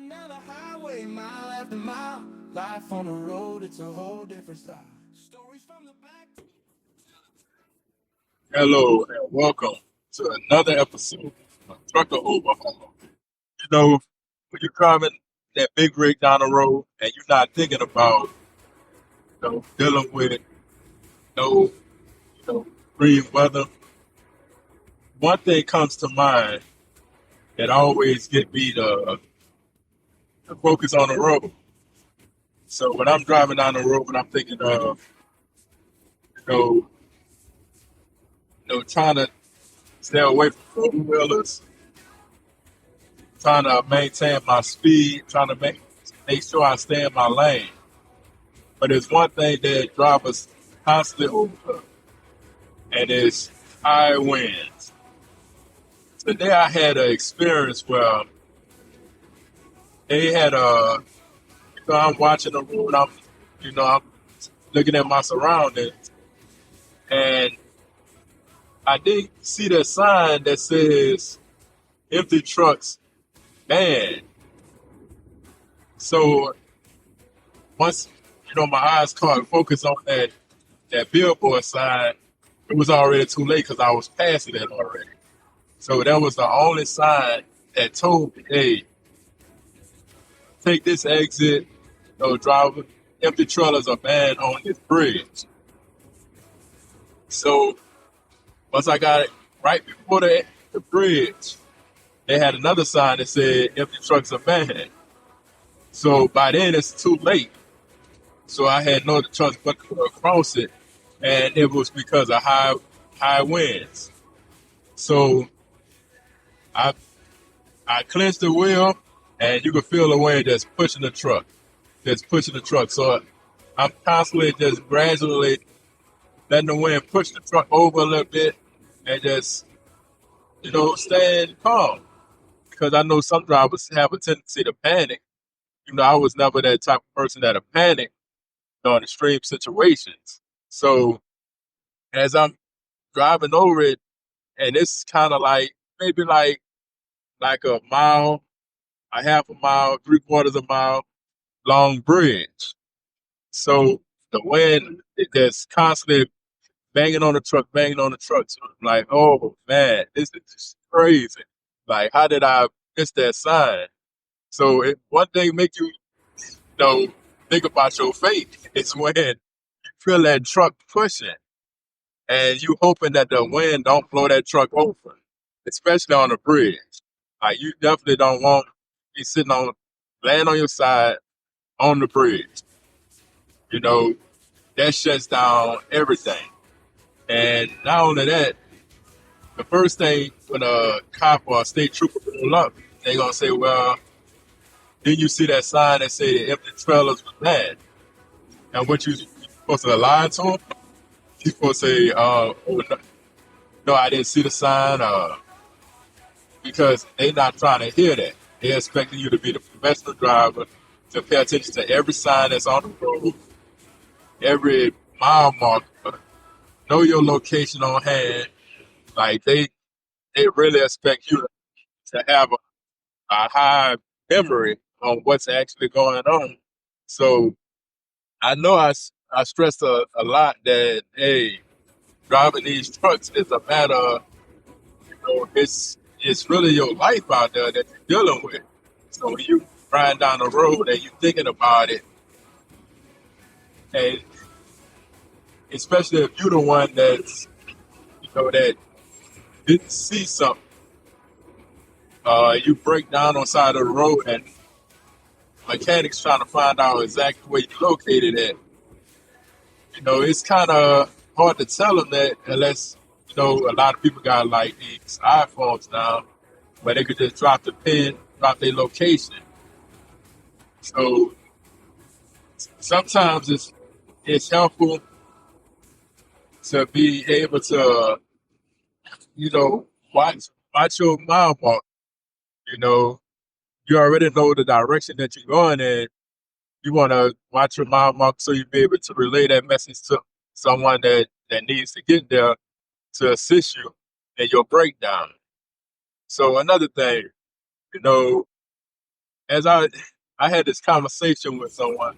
Another highway, mile after mile. Life on the road, it's a whole different style. Stories from the back. Hello and welcome to another episode of Trucker Overhaul. You know, when you're driving that big rig down the road and you're not thinking about, dealing with no, extreme weather, one thing comes to mind that always get me to focus on the road. So when I'm driving down the road, I'm thinking of, you know, trying to stay away from four-wheelers, trying to maintain my speed, trying to make sure I stay in my lane. But there's one thing that drivers constantly overlook, and it's high winds. Today I had an experience where they had I'm watching the road, I'm looking at my surroundings, and I did see the sign that says empty trucks banned. So once, my eyes caught focus on that billboard sign, it was already too late because I was passing it already. So that was the only sign that told me, hey, take this exit, driver, empty trailers are banned on this bridge. So once I got it right before the bridge, they had another sign that said empty trucks are banned. So by then it's too late. So I had no other choice but to go across it. And it was because of high winds. So I I clenched the wheel, and you could feel the wind just pushing the truck, So I'm constantly just gradually letting the wind push the truck over a little bit, and just staying calm, because I know some drivers have a tendency to panic. I was never that type of person that would panic on extreme situations. So as I'm driving over it, and it's kind of like maybe like a mile, a half a mile, three-quarters of a mile long bridge. So the wind is just constantly banging on the truck, banging on the truck. So I'm like, oh man, this is just crazy. Like, how did I miss that sign? So one thing make you, think about your fate. It's when you feel that truck pushing, and you hoping that the wind don't blow that truck over, especially on the bridge. Like, you definitely don't want to be laying on your side on the bridge. You know, that shuts down everything. And not only that, the first thing when a cop or a state trooper pull up, they gonna say, well, didn't you see that sign that said empty trailers was bad? And what you supposed to lie to them? You supposed to say, oh, no, I didn't see the sign, because they not trying to hear that. They're expecting you to be the professional driver, to pay attention to every sign that's on the road, every mile marker, know your location on hand. Like, they really expect you to have a high memory on what's actually going on. So I know I stressed a lot that, hey, driving these trucks is a matter of, it's really your life out there that you're dealing with. So when you riding down the road and you thinking about it, and especially if you're the one that didn't see something, you break down on the side of the road, and mechanics trying to find out exactly where you're located at. It's kind of hard to tell them that unless, a lot of people got like these iPhones now where they could just drop the pin, drop their location. So sometimes it's helpful to be able to, watch your mile mark. You know, you already know the direction that you're going in. You want to watch your mile mark so you be able to relay that message to someone that needs to get there to assist you in your breakdown. So another thing, you know, as I had this conversation with someone,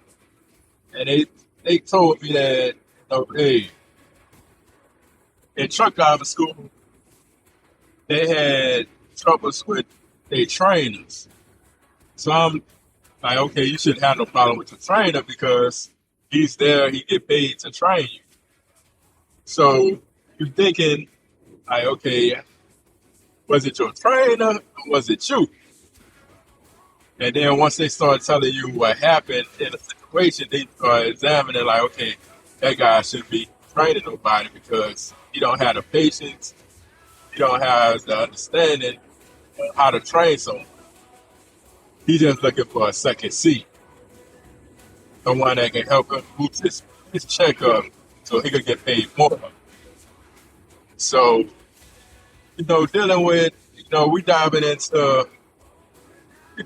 and they told me that, hey, in truck driving school, they had troubles with their trainers. So I'm like, okay, you shouldn't have no problem with the trainer because he's there, he get paid to train you. So you're thinking, like, okay, was it your trainer or was it you? And then once they start telling you what happened in a situation, they start examining, like, okay, that guy shouldn't be training nobody because he don't have the patience, he don't have the understanding of how to train someone. He's just looking for a second seat, someone that can help him boost his check up so he could get paid more. So, dealing with, we diving into,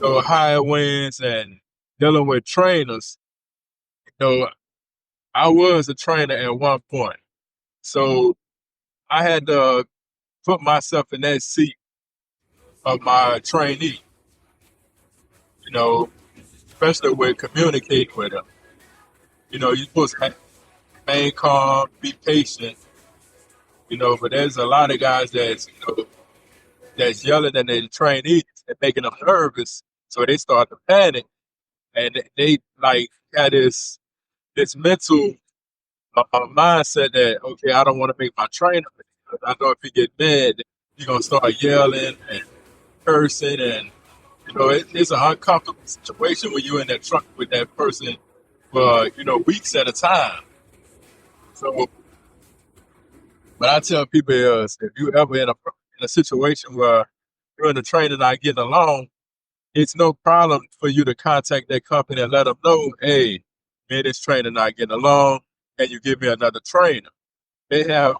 higher winds and dealing with trainers. I was a trainer at one point. So I had to put myself in that seat of my trainee, you know, especially with communicating with them. You're supposed to remain calm, be patient, but there's a lot of guys that's yelling at their trainees and making them nervous. So they start to panic and they like had this mental mindset that, okay, I don't want to make my trainer. I know if he get mad, he's gonna start yelling and cursing, and it's an uncomfortable situation when you're in that truck with that person for weeks at a time. So, but I tell people is if you ever in a situation where you're in the trainer not getting along, it's no problem for you to contact that company and let them know, hey, me and this trainer not getting along, and you give me another trainer. They have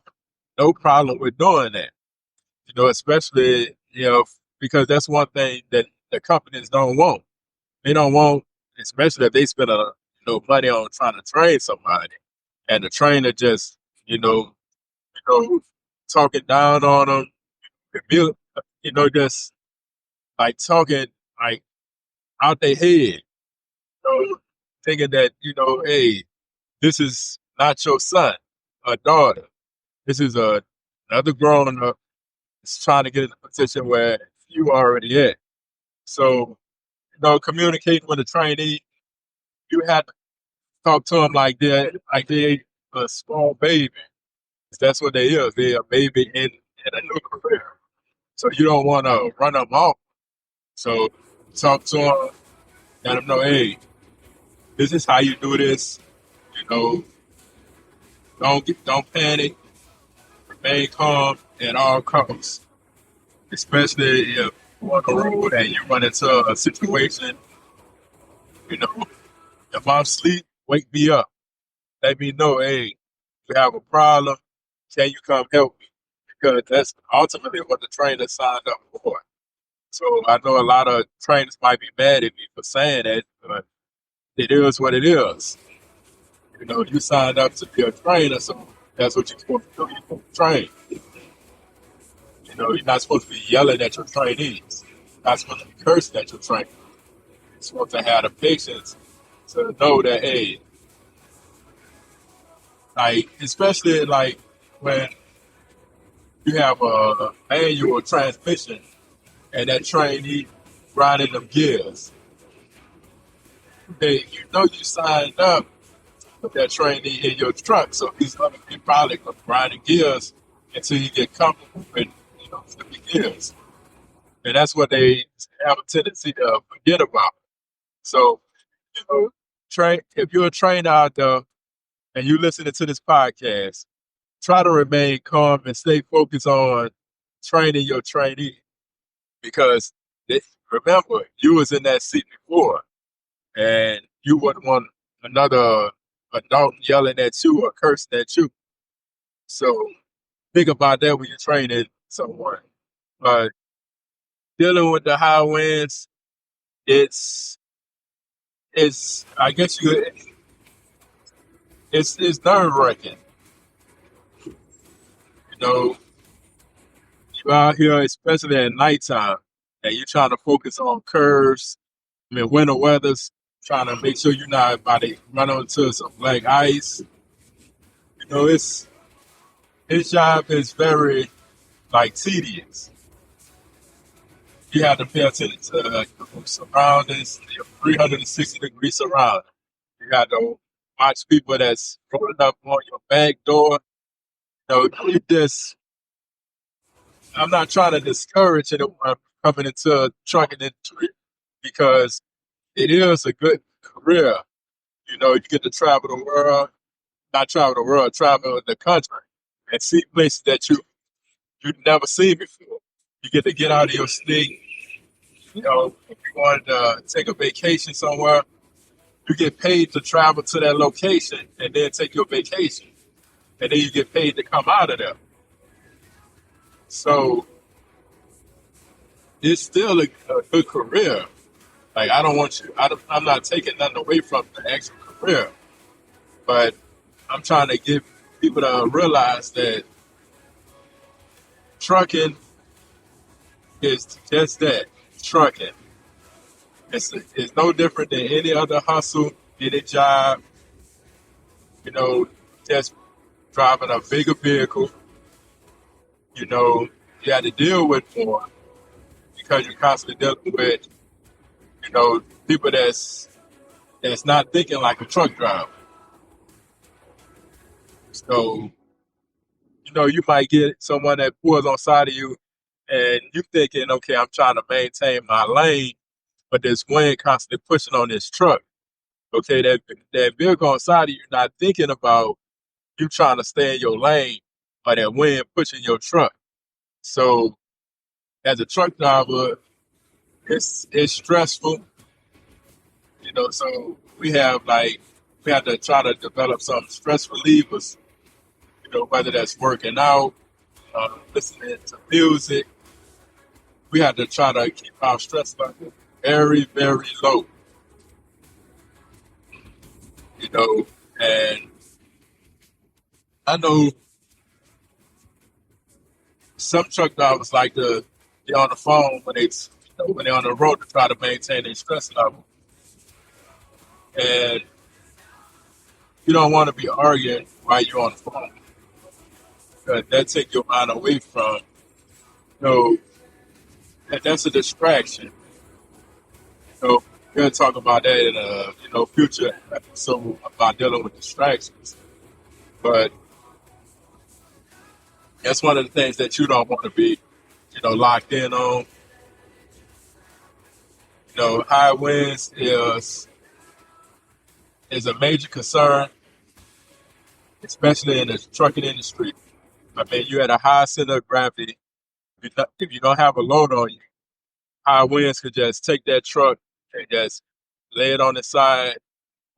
no problem with doing that. Especially, because that's one thing that the companies don't want. They don't want, especially if they spend money on trying to train somebody, and the trainer just, talking down on them, just like talking like out their head, thinking that hey, this is not your son or daughter. This is another grown up that's trying to get in a position where you already at. So, communicating with a trainee, you have to talk to them like they a small baby. That's what they is. They a baby in a new career. So you don't want to run them off. So talk to them, let them know, hey, this is how you do this. You know, don't panic, remain calm at all costs. Especially if you're on the road and you run into a situation. You know, if I'm asleep, wake me up. Let me know, hey, you have a problem. Can you come help me? Because that's ultimately what the trainer signed up for. So I know a lot of trainers might be mad at me for saying that, but it is what it is. You signed up to be a trainer, so that's what you're supposed to do. You're supposed to train. You're not supposed to be yelling at your trainees. You're not supposed to be cursing at your trainees. You're supposed to have the patience to know that, hey, like, especially like when you have a manual transmission and that trainee grinding them gears. Hey, you signed up with that trainee in your truck, so he's gonna be probably grinding gears until you get comfortable with flipping gears. And that's what they have a tendency to forget about. So, train if you're a trainer out there and you listening to this podcast, try to remain calm and stay focused on training your trainee because remember you was in that seat before and you wouldn't want another adult yelling at you or cursing at you. So think about that when you're training someone. But dealing with the high winds, it's I guess it's nerve wracking. You you out here, especially at nighttime, and you're trying to focus on curves I mean, winter weather's trying to make sure you're not about to run onto some black ice. You know, his job is very like tedious. You have to pay attention to your surroundings, your 360-degree surroundings. You got to watch people that's rolling up on your back door. You know, you just, I'm not trying to discourage anyone coming into trucking industry because it is a good career. You know, you get to travel the world, not travel the world, travel the country and see places that you've never seen before. You get to get out of your state. You know, if you want to take a vacation somewhere, you get paid to travel to that location and then take your vacation. And then you get paid to come out of there. So it's still a good career. Like, I don't want you, I'm not taking nothing away from the actual career, but I'm trying to get people to realize that trucking is just that, trucking. It's no different than any other hustle, any job, you know, just driving a bigger vehicle. You know, you have to deal with more because you're constantly dealing with, you know, people that's not thinking like a truck driver. So, you know, you might get someone that pulls on side of you and you thinking, okay, I'm trying to maintain my lane, but there's wind constantly pushing on this truck. Okay, that vehicle on side of you, not thinking about you trying to stay in your lane, but that wind pushing your truck. So as a truck driver, it's stressful, you know. So we have to try to develop some stress relievers, you know, whether that's working out, listening to music. We have to try to keep our stress level very, very low, you know. And I know some truck drivers like to be on the phone when they're on the road to try to maintain their stress level. And you don't want to be arguing while you're on the phone because that take your mind away from, you know, and that's a distraction. You know, we're gonna talk about that in a future episode about dealing with distractions. But that's one of the things that you don't want to be, you know, locked in on. You know, high winds is a major concern, especially in the trucking industry. I mean, you're at a high center of gravity. If you don't have a load on you, high winds could just take that truck and just lay it on the side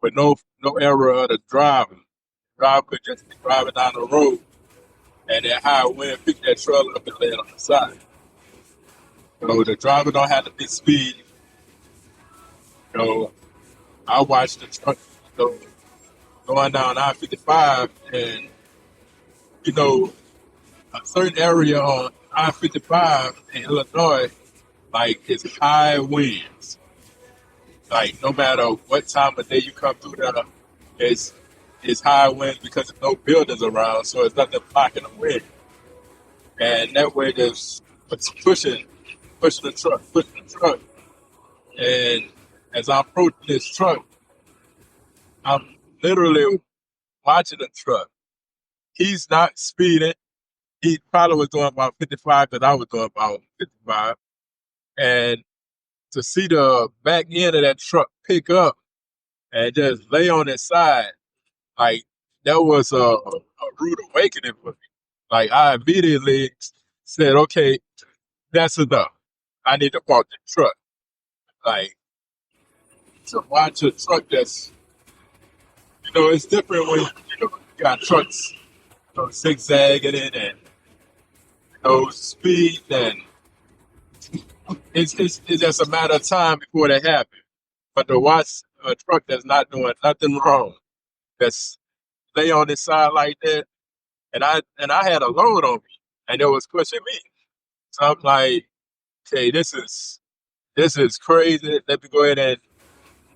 with no error of the driver. The driver could just be driving down the road and that high wind pick that trailer up and lay it on the side. So the driver don't have to be speeding. You know, I watched the truck, you know, going down I-55 and, you know, a certain area on I-55 in Illinois, like, it's high winds. Like, no matter what time of day you come through there, it's high winds because there's no buildings around, so it's nothing blocking the wind. And that way just pushing the truck. And as I'm approaching this truck, I'm literally watching the truck. He's not speeding. He probably was doing about 55 because I was doing about 55. And to see the back end of that truck pick up and just lay on its side, like, that was a rude awakening for me. Like, I immediately said, okay, that's enough. I need to park the truck. Like, to watch a truck that's, you know, it's different when, you know, you got trucks, you know, zigzagging it and, you know, speed, and it's just a matter of time before that happens. But to watch a truck that's not doing nothing wrong, that's lay on its side like that, and I had a load on me, and it was pushing me. So I'm like, okay, this is this is crazy. Let me go ahead and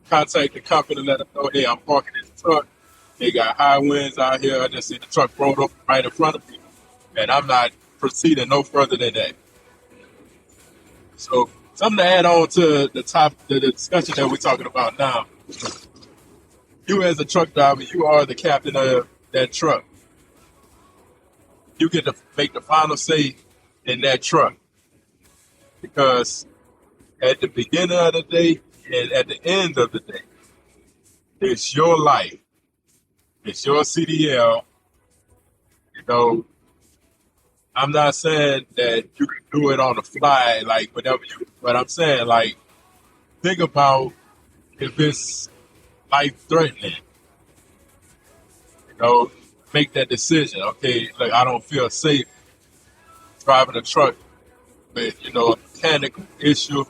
contact the company, let them know, hey, I'm parking this truck. They got high winds out here. I just see the truck rolled up right in front of me, and I'm not proceeding no further than that. So something to add on to the discussion that we're talking about now. You as a truck driver, you are the captain of that truck. You get to make the final say in that truck because at the beginning of the day and at the end of the day, it's your life. It's your CDL. You know, I'm not saying that you can do it on the fly, like whatever you, but I'm saying, like, think about if it's life threatening, you know, make that decision. Okay, like, I don't feel safe driving a truck with, you know, a mechanical issue,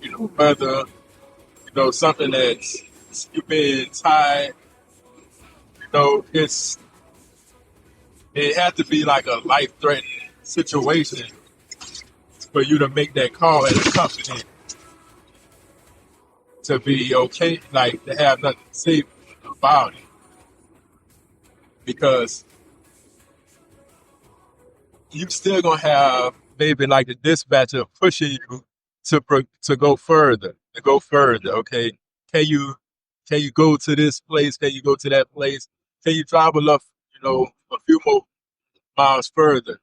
you know, whether, you know, something that's you being tied, you know, it had to be like a life threatening situation for you to make that call as a company to be okay, like to have nothing to say about it. Because you still gonna have maybe like the dispatcher pushing you to go further, Okay, can you go to this place? Can you go to that place? Can you drive enough, you know, a few more miles further?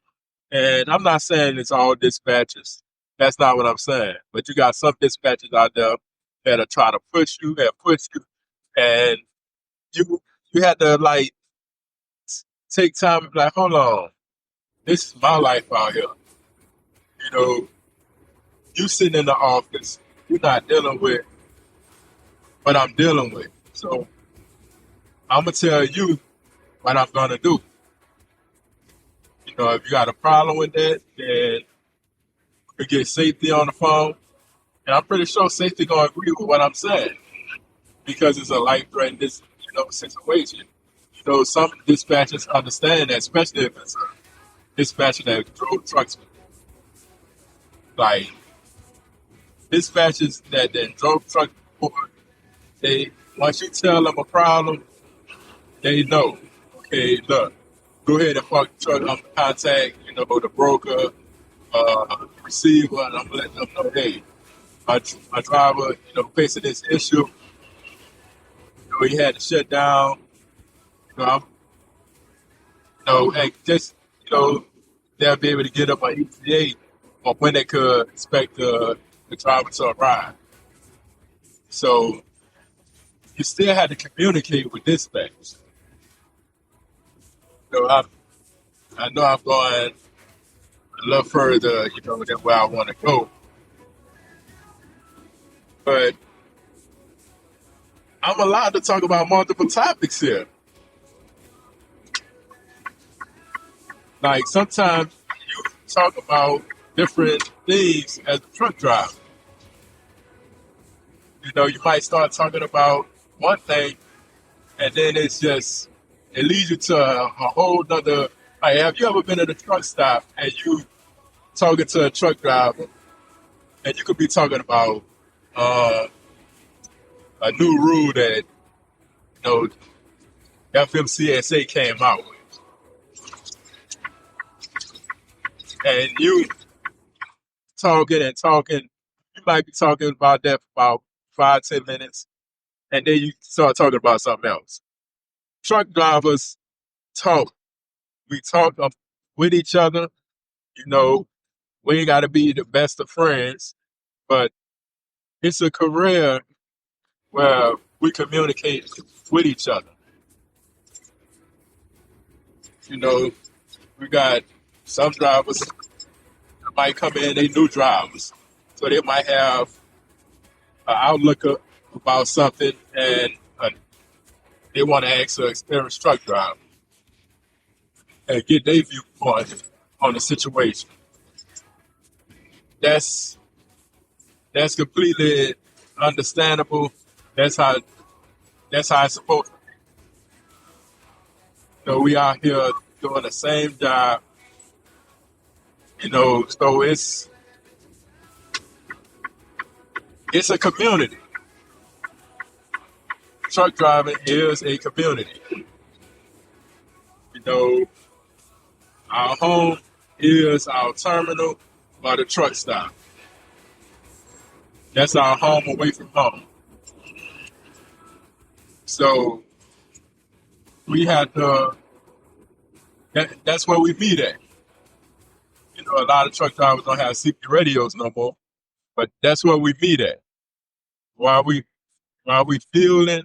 And I'm not saying it's all dispatchers. That's not what I'm saying. But you got some dispatchers out there that'll try to push you and push you, and you you have to like take time and be like, hold on, this is my life out here. You know, you sitting in the office, you're not dealing with what I'm dealing with. So I'm gonna tell you what I'm gonna do. You know, if you got a problem with that, then we get safety on the phone. And I'm pretty sure safety gonna agree with what I'm saying because it's a life threatening situation. You know, some dispatchers understand that, especially if it's a dispatcher that drove trucks. Like dispatchers that drove trucks before, they once you tell them a problem, they know. Okay, look, go ahead and park the truck. I'm gonna contact, you know, the broker, receiver, and I'm gonna let them know, hey, my driver, you know, facing this issue. You know, he had to shut down. You know, and just, you know, they'll be able to get up on ETA on when they could expect the driver to arrive. So you still had to communicate with dispatch. You know, I know I'm going a little further, you know, than where I want to go, but I'm allowed to talk about multiple topics here. Like sometimes you talk about different things as a truck driver. You know, you might start talking about one thing, and then it leads you to a whole nother. Like, have you ever been at a truck stop and you talking to a truck driver, and you could be talking about uh, a new rule that, you know, FMCSA came out with, and you talking and talking. You might be talking about that for about 5-10 minutes, and then you start talking about something else. Truck drivers talk. We talk with each other. You know, we ain't got to be the best of friends, but it's a career where we communicate with each other. You know, we got some drivers that might come in, they new drivers. So they might have an outlook about something, and they want to ask an experienced truck driver and get their viewpoint on the situation. That's completely understandable. That's how it's supposed to be. You know, we out here doing the same job. You know, so It's a community. Truck driving is a community. You know, our home is our terminal or the truck stop. That's our home away from home. So we had to, that's where we meet at. You know, a lot of truck drivers don't have CB radios no more, but that's where we meet at. While we fueling,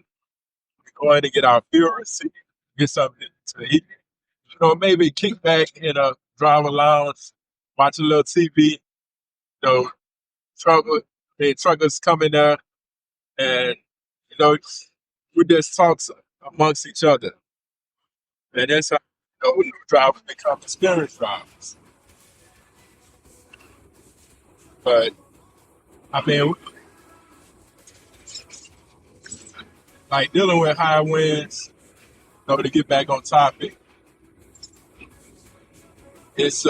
we go in and get our fuel receipt, get something to eat. You know, maybe kick back in a driver lounge, watch a little TV. You know, truckers come in there and you know we just talk amongst each other, and that's how new drivers become experienced drivers. But I mean, like dealing with high winds, to get back on topic, it's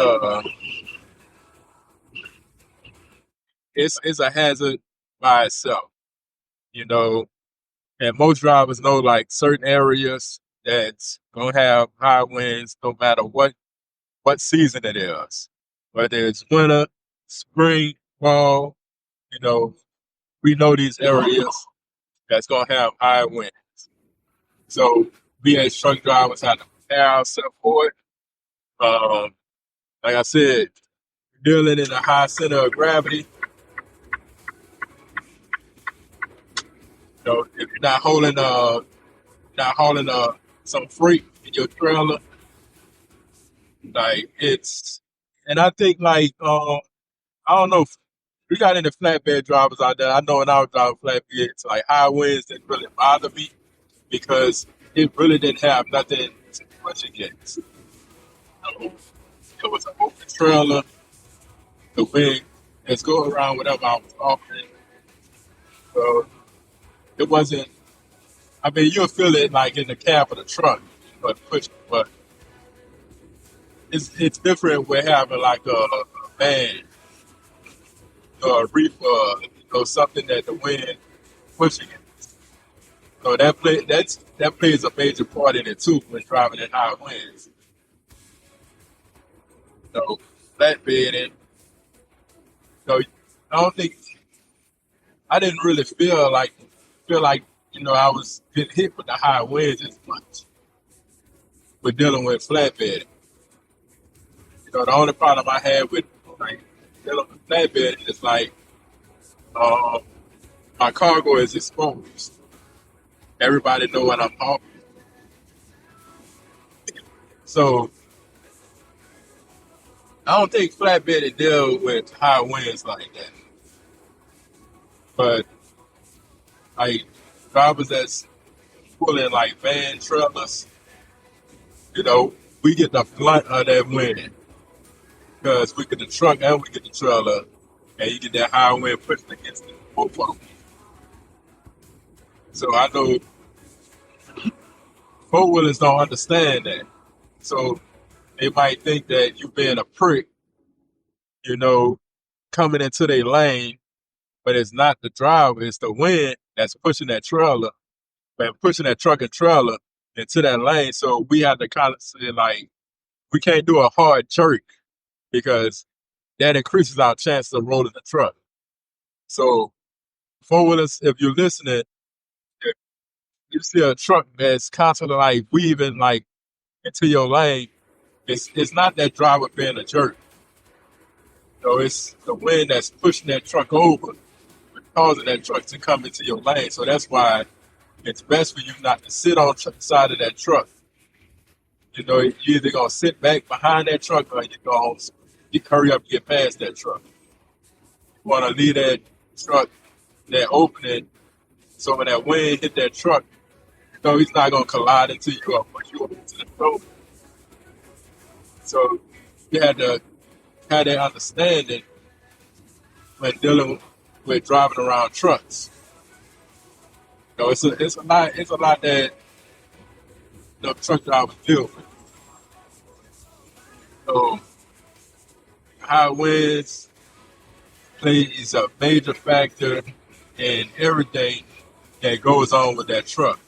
it's a hazard by itself, you know. And most drivers know like certain areas that's gonna have high winds no matter what season it is. Whether it's winter, spring, fall, you know, we know these areas that's gonna have high winds. So we as truck drivers have to prepare ourselves for it. Like I said, dealing in a high center of gravity, if you're not hauling some freight in your trailer, like it's, and I think like I don't know if we got any flatbed drivers out there. I know when I was driving flatbeds, like high winds didn't really bother me because it really didn't have nothing to push against. It was an open trailer, the wind just go around whatever I was offering. So it wasn't. I mean, you'll feel it like in the cab of the truck, but it's different with having like a van or a reefer, something that the wind pushing it. So that plays a major part in it too when driving in high winds. So flatbed and I don't think I didn't really feel like I was getting hit with the high winds as much with dealing with flatbed. The only problem I had with like dealing with flatbed is like my cargo is exposed. Everybody know what I'm hauling. So I don't think flatbed deal with high winds like that. But like drivers that's pulling like van trailers, we get the blunt of that wind because we get the truck and we get the trailer, and you get that high wind pushing against the both of them. So I know four wheelers don't understand that. So they might think that you being a prick, coming into their lane, but it's not the driver, it's the wind that's pushing that trailer and pushing that truck and trailer into that lane. So we have to kind of say like, we can't do a hard jerk because that increases our chance of rolling the truck. So four wheelers, if you're listening, if you see a truck that's constantly like weaving like into your lane, it's not that driver being a jerk. It's the wind that's pushing that truck over, causing that truck to come into your lane. So that's why it's best for you not to sit on the side of that truck. You're either gonna sit back behind that truck or you're gonna hurry up and get past that truck. You wanna leave that truck, that opening, so when that wind hit that truck, he's not gonna collide into you or push you over into the road. So you had to have that understanding when dealing with driving around trucks. It's a lot that the truck drivers deal with. So high winds plays a major factor and everything that goes on with that truck.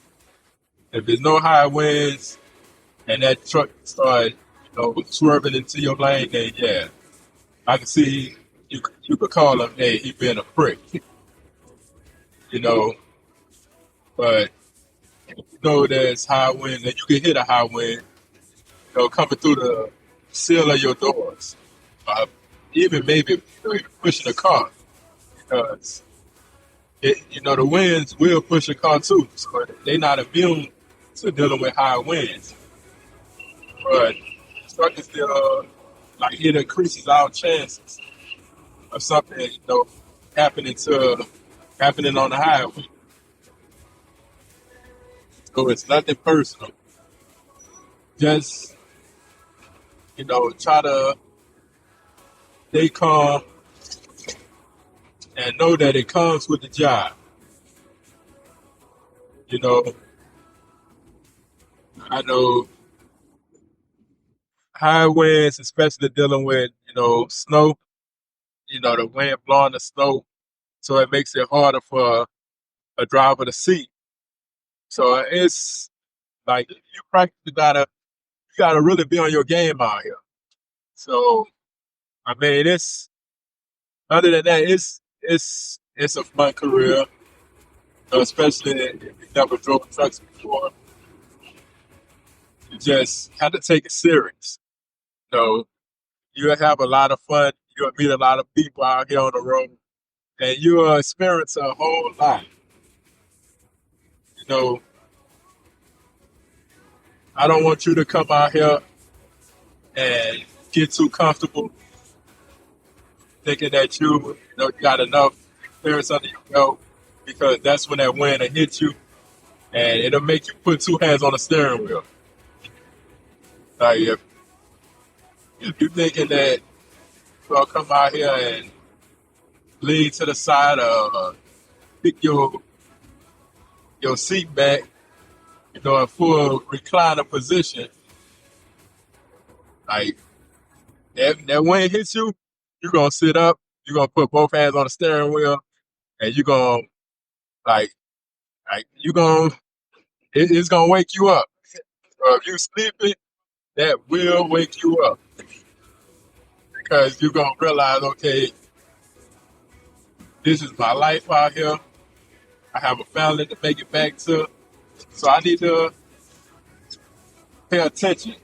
If there's no high winds and that truck start, swerving into your lane, then yeah, I can see you could call him, hey, he being a prick, you know. But there's high wind and you can hit a high wind, coming through the seal of your doors, uh, even maybe even pushing a car, because the winds will push a car too, so they're not immune to dealing with high winds. But truck is still like it increases our chances of something happening on the highway. So it's nothing personal. Just try to stay calm and know that it comes with the job. I know high winds, especially dealing with snow. The wind blowing the snow, so it makes it harder for a driver to see. So it's like you practically gotta really be on your game out here. So I mean, other than that, it's a fun career, especially if you never drove trucks before. You just have to take it serious. You'll have a lot of fun. You'll meet a lot of people out here on the road, and you'll experience a whole lot. You know, I don't want you to come out here and get too comfortable thinking that you got enough experience under your belt, because that's when that wind will hit you and it'll make you put two hands on the steering wheel. Like if you're thinking that you'll come out here and lean to the side or pick your seat back, in full recliner position, like that wind hits you, you're gonna sit up, you're gonna put both hands on the steering wheel, and you're gonna like it's gonna wake you up. Or if you sleeping, that will wake you up, because you're gonna realize, okay, this is my life out here. I have a family to make it back to, so I need to pay attention.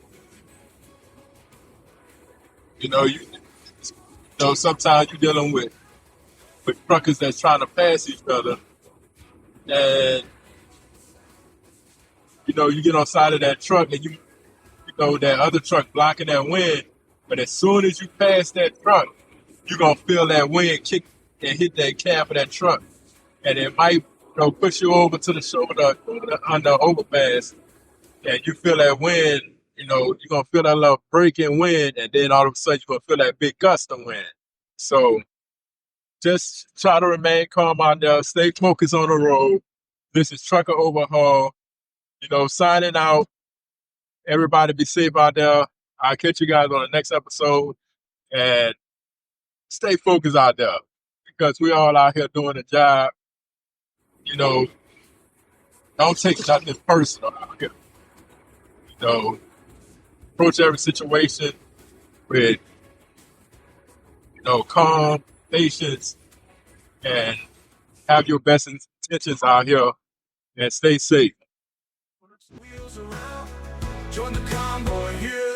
Sometimes you're dealing with truckers that's trying to pass each other, and you get on side of that truck and that other truck blocking that wind, but as soon as you pass that truck, you're gonna feel that wind kick and hit that cab of that truck, and it might push you over to the shoulder under overpass, and you feel that wind. You're gonna feel that little breaking wind, and then all of a sudden you're gonna feel that big gust of wind. So just try to remain calm out there, stay focused on the road. This is Trucker Overhaul, signing out. Everybody be safe out there. I'll catch you guys on the next episode, and stay focused out there, because we all out here doing a job. Don't take nothing personal out here. Approach every situation with, calm, patience, and have your best intentions out here, and stay safe. Wheels around, join the convoy here.